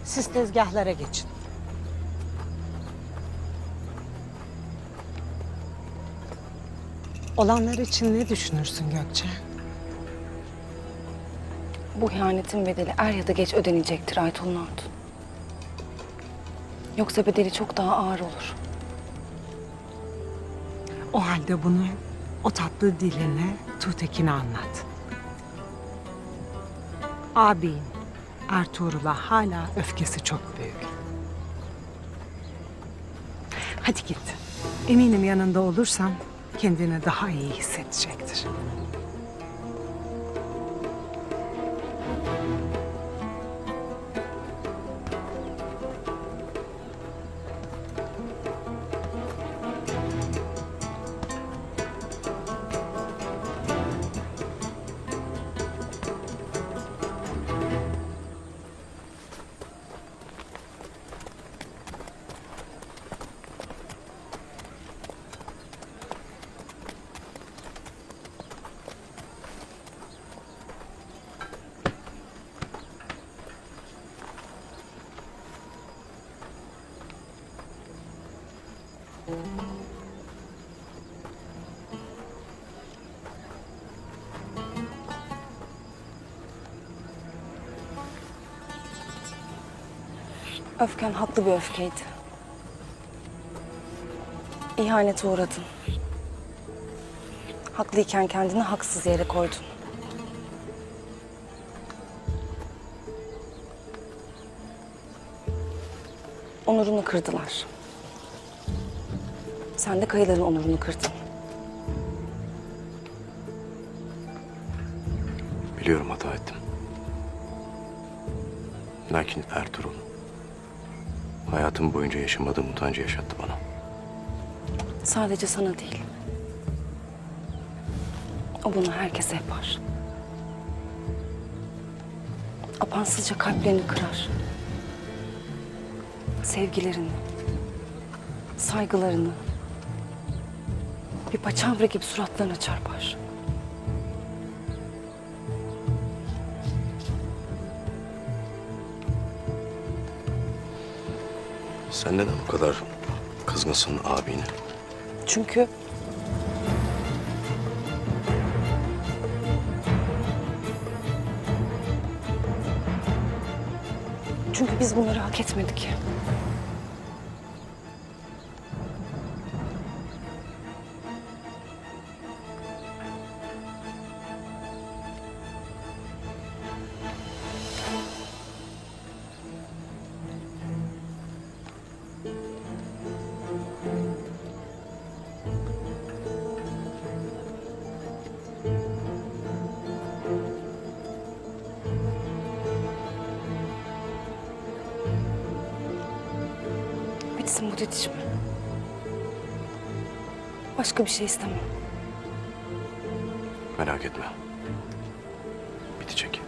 Siz tezgahlara geçin. Olanlar için ne düşünürsün Gökçe? Bu ihanetin bedeli er ya da geç ödenecektir Aytol'un Hatun. Yoksa bedeli çok daha ağır olur. O halde bunu o tatlı diline Tuğtekin'e anlat. Abin Ertuğrul'a hala öfkesi çok büyük. Hadi git. Eminim yanında olursan kendini daha iyi hissedecektir. Öfken haklı bir öfkeydi. İhanete uğradın. Haklıyken kendini haksız yere koydun. Onurunu kırdılar. Sen de Kayıların onurunu kırdın. Biliyorum hata ettim. Lakin Ertuğrul hayatım boyunca yaşamadığım utancı yaşattı bana. Sadece sana değil. O bunu herkese yapar. Apansızca kalplerini kırar. Sevgilerini, saygılarını bir paçavra gibi suratlarına çarpar. Sen neden bu kadar kızgınsın abine? Çünkü biz bunları hak etmedik. Bitsin bu didişme. Başka bir şey istemem. Merak etme. Bitecek.